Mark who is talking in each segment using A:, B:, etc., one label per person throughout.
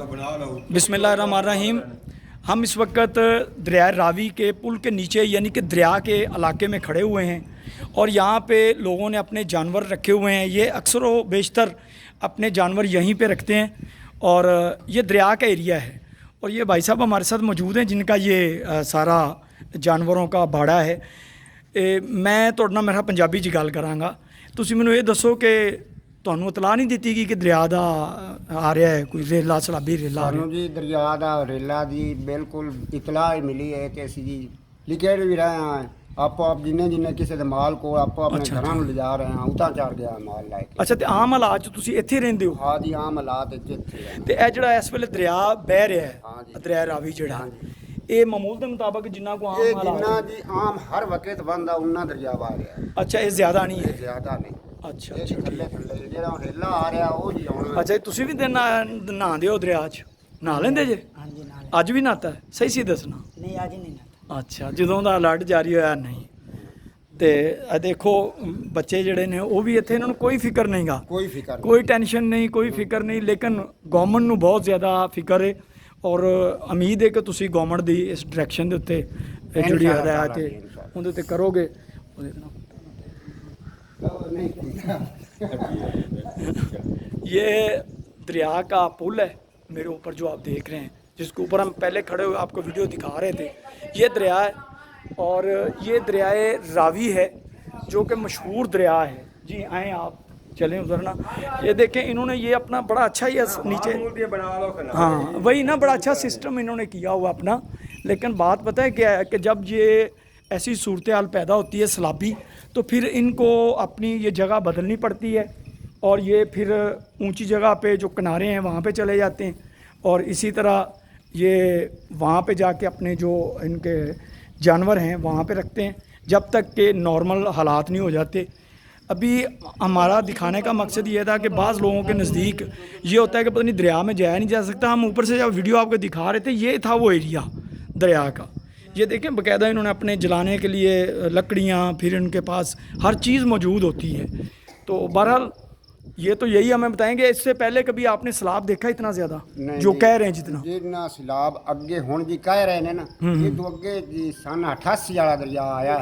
A: बिस्मिल्लाहिर्रहमानिर्रहीम। हम इस वक्त दरिया रावी के पुल के नीचे यानी कि दरिया के इलाके में खड़े हुए हैं और यहाँ पे लोगों ने अपने जानवर रखे हुए हैं। ये अक्सर व बेशतर अपने जानवर यहीं पे रखते हैं और ये दरिया का एरिया है। और ये भाई साहब हमारे साथ मौजूद हैं जिनका ये सारा जानवरों का बाड़ा है। मैं ਤੁਹਾਡੇ ਨਾਲ मेरा पंजाबी च गल करांगा। ਤੁਸੀਂ ਮੈਨੂੰ ਇਹ ਦੱਸੋ कि ਤੁਹਾਨੂੰ ਇਤਲਾਹ ਨਹੀਂ ਦਿੱਤੀ ਗਈ ਕਿ ਦਰਿਆ ਦਾ ਆ ਰਿਹਾ ਹੈ ਕੋਈ ਰੇਲਾ ਸਲਾਬੀ ਰੇਲਾ ਆ ਰਿਹਾ?
B: ਸਾਨੂੰ ਜੀ ਦਰਿਆ ਦਾ ਰੇਲਾ ਦੀ ਬਿਲਕੁਲ ਇਤਲਾਹ ਹੀ ਮਿਲੀ ਹੈ ਤੇ ਅਸੀਂ ਜੀ ਲਿਖੇ ਵੀ ਰਹੇ ਹਾਂ। ਆਪੋ ਆਪ ਜਿੰਨੇ ਕਿਸੇ ਦੇ ਮਾਲ ਕੋਲ ਆਪੋ ਆਪਣੇ ਘਰਾਂ ਨੂੰ ਲਿਜਾ ਰਹੇ ਹਾਂ। ਉਤਾਂ ਚੜ ਗਿਆ ਮਾਲ ਲੈ ਕੇ।
A: ਅੱਛਾ, ਤੇ ਆਮ ਹਾਲਾਤ 'ਚ ਤੁਸੀਂ ਇੱਥੇ ਰਹਿੰਦੇ ਹੋ?
B: ਹਾਂ ਜੀ, ਆਮ ਹਾਲਾਤ ਇੱਥੇ
A: ਤੇ ਇਹ ਜਿਹੜਾ ਇਸ ਵੇਲੇ ਦਰਿਆ ਬਹਿ ਰਿਹਾ ਹੈ ਦਰਿਆ ਰਾਵੀ ਜਿਹੜਾ ਇਹ ਮਾਮੂਲ ਦੇ ਮੁਤਾਬਕ ਜਿੰਨਾ ਕੋ ਆਮ ਹਾਲਾਤ
B: ਜਿੰਨਾ ਜੀ ਆਮ ਹਰ ਵਕਤ ਬੰਦਾ ਉਹਨਾਂ ਦਰਿਆ ਵਾ ਰਿਹਾ।
A: ਅੱਛਾ, ਇਹ ਜ਼ਿਆਦਾ ਨਹੀਂ ਹੈ?
B: ਜ਼ਿਆਦਾ ਨਹੀਂ।
A: ਅੱਛਾ
B: ਇਹ ਥੱਲੇ ਜਿਹੜਾ ਰੇਲਾ ਆ ਰਿਹਾ ਉਹ ਜੀ ਆਉਣਾ।
A: ਅੱਛਾ, ਤੁਸੀਂ ਵੀ ਨਹਾਉਂਦੇ ਹੋ ਦਰਿਆ 'ਚ? ਨਹਾ ਲੈਂਦੇ ਜੇ?
C: ਹਾਂਜੀ ਨਾਲ।
A: ਅੱਜ ਵੀ ਨਹਾਤਾ? ਸਹੀ ਸੀ ਦੱਸਣਾ।
C: ਨਹੀਂ ਅੱਜ ਨਹੀਂ ਨਾ।
A: ਅੱਛਾ, ਜਦੋਂ ਦਾ ਅਲਰਟ ਜਾਰੀ ਹੋਇਆ ਨਹੀਂ। ਤੇ ਇਹ ਦੇਖੋ ਬੱਚੇ ਜਿਹੜੇ ਨੇ ਉਹ ਵੀ ਇੱਥੇ, ਇਹਨਾਂ ਨੂੰ ਕੋਈ ਫਿਕਰ ਨਹੀਂਗਾ,
B: ਕੋਈ ਫਿਕਰ ਨਹੀਂ,
A: ਕੋਈ ਟੈਨਸ਼ਨ ਨਹੀਂ, ਕੋਈ ਫਿਕਰ ਨਹੀਂ। ਲੇਕਿਨ ਗਵਰਨਮੈਂਟ ਨੂੰ ਬਹੁਤ ਜ਼ਿਆਦਾ ਫਿਕਰ ਹੈ ਔਰ ਉਮੀਦ ਹੈ ਕਿ ਤੁਸੀਂ ਗਵਰਨਮੈਂਟ ਦੀ ਇਸ ਡਾਇਰੈਕਸ਼ਨ ਦੇ ਉੱਤੇ ਜਿਹੜੀ ਹਦਾਇਤ ਹੈ ਉਹਦੇ ਉੱਤੇ ਕਰੋਗੇ। ये दरिया का पुल है मेरे ऊपर जो आप देख रहे हैं, जिसके ऊपर हम पहले खड़े हुए आपको वीडियो दिखा रहे थे। ये दरिया है और ये दरियाए रावी है जो कि मशहूर दरिया है। जी आएँ आप, चलें उधर ना। ये देखें इन्होंने ये अपना बड़ा अच्छा ये नीचे, हाँ वही ना, बड़ा अच्छा सिस्टम इन्होंने किया हुआ अपना। लेकिन बात पता है क्या है कि जब ये ऐसी सूरत हाल पैदा होती है सैलाबी, तो फिर इनको अपनी ये जगह बदलनी पड़ती है और ये फिर ऊंची जगह पे जो किनारे हैं वहाँ पे चले जाते हैं और इसी तरह ये वहाँ पे जाके अपने जो इनके जानवर हैं वहाँ पे रखते हैं जब तक के नॉर्मल हालात नहीं हो जाते। अभी हमारा दिखाने का मकसद ये था कि बाज़ लोगों के नज़दीक ये होता है कि पता नहीं दरिया में जाया नहीं जा सकता। हम ऊपर से जब वीडियो आपको दिखा रहे थे ये था वो एरिया दरिया का। ये देखें बाकायदा इन्होंने अपने जलाने के लिए लकड़ियाँ, फिर इनके पास हर चीज़ मौजूद होती है। तो बहरहाल ये तो यही हमें बताएंगे। इससे पहले कभी आपने सैलाब देखा इतना ज़्यादा जो कह रहे हैं जितना?
B: जितना सैलाब अगे हुण जी कह रहे हैं ना, ये तो अगे जी सन 88 वाला दरिया आया।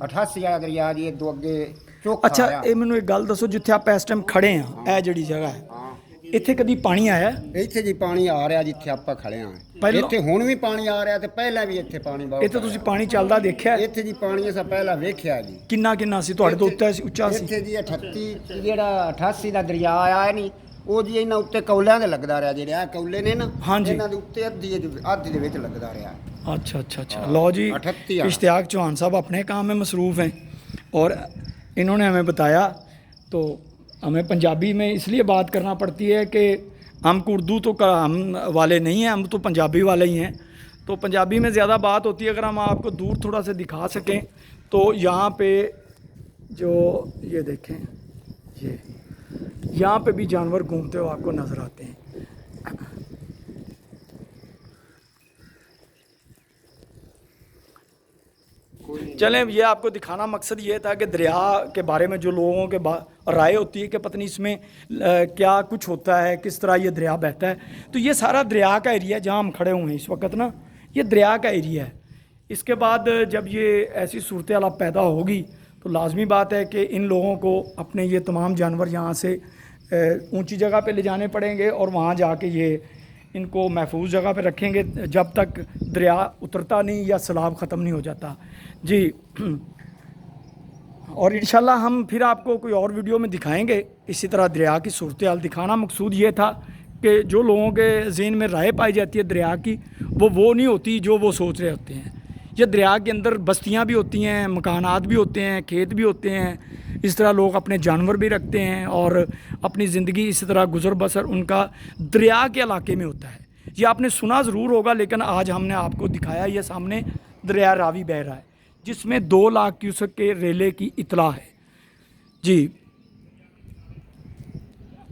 B: 88 वाला दरिया जी तो अगे चौखा।
A: अच्छा, ये मैनू एक गल दसो, जिथे आप इस टाइम खड़े हैं यह जिहड़ी जगह है ਇੱਥੇ ਕਦੀ ਪਾਣੀ ਆਇਆ?
B: ਇੱਥੇ ਜੀ ਪਾਣੀ ਆ ਰਿਹਾ ਜਿੱਥੇ ਆਪਾਂ ਖੜੇ ਆਂ। ਇੱਥੇ ਹੁਣ ਵੀ ਪਾਣੀ ਆ ਰਿਹਾ ਤੇ ਪਹਿਲਾਂ ਵੀ ਇੱਥੇ ਪਾਣੀ ਬਹੁਤ।
A: ਇੱਥੇ ਤੁਸੀਂ ਪਾਣੀ ਚੱਲਦਾ ਦੇਖਿਆ?
B: ਇੱਥੇ ਜੀ ਪਾਣੀ ਅਸਾਂ ਪਹਿਲਾਂ ਵੇਖਿਆ ਜੀ।
A: ਕਿੰਨਾ ਕਿੰਨਾ ਸੀ ਤੁਹਾਡੇ ਤੋਂ ਉੱਤੇ ਉੱਚਾ ਸੀ?
B: ਇੱਥੇ ਜੀ 38 ਜਿਹੜਾ 88 ਦਾ ਦਰਿਆ ਆਇਆ ਨਹੀਂ ਉਹ ਜੀ ਇਹਨਾਂ ਉੱਤੇ ਕੌਲਿਆਂ ਦੇ ਲੱਗਦਾ ਰਿਹਾ। ਜਿਹੜੇ ਆ ਕੌਲੇ ਨੇ ਨਾ ਇਹਨਾਂ ਦੇ ਉੱਤੇ ਅੱਧੀ ਦੇ ਵਿੱਚ ਲੱਗਦਾ ਰਿਹਾ।
A: अच्छा अच्छा अच्छा। लो जी, इश्तियाक चौहान साहब अपने काम में मसरूफ़ हैं और इन्होंने हमें बताया। तो हमें पंजाबी में इसलिए बात करना पड़ती है कि हम उर्दू तो हम वाले नहीं हैं, हम तो पंजाबी वाले ही हैं। तो पंजाबी में ज़्यादा बात होती है। अगर हम आपको दूर थोड़ा सा दिखा सकें तो यहाँ पे जो ये देखें, ये यहाँ पे भी जानवर घूमते हुए आपको नज़र आते हैं। चलें, ये आपको दिखाना मकसद ये था कि दरिया के बारे में जो लोगों के राय होती है कि पता नहीं इसमें क्या कुछ होता है, किस तरह ये दरिया बहता है। तो ये सारा दरिया का एरिया जहाँ हम खड़े हुए हैं इस वक्त ना, ये दरिया का एरिया है। इसके बाद जब ये ऐसी सूरत हाल पैदा होगी तो लाजमी बात है कि इन लोगों को अपने ये तमाम जानवर यहाँ से ऊंची जगह पे ले जाने पड़ेंगे और वहाँ जाके ये इनको महफूज जगह पे रखेंगे जब तक दरिया उतरता नहीं या सैलाब ख़त्म नहीं हो जाता। जी, और इंशाल्लाह हम फिर आपको कोई और वीडियो में दिखाएंगे इसी तरह दरिया की सूरत हाल। दिखाना मकसूद ये था कि जो लोगों के ज़हन में राय पाई जाती है दरिया की वो नहीं होती जो वो सोच रहे होते हैं। ये दरिया के अंदर बस्तियाँ भी होती हैं, मकानात भी होते हैं, खेत भी होते हैं। इस तरह लोग अपने जानवर भी रखते हैं और अपनी ज़िंदगी इसी तरह गुजर बसर उनका दरिया के इलाके में होता है। ये आपने सुना ज़रूर होगा, लेकिन आज हमने आपको दिखाया। ये सामने दरिया रावी बह रहा है जिसमें 2 लाख क्यूसेक के रेले की इतला है। जी।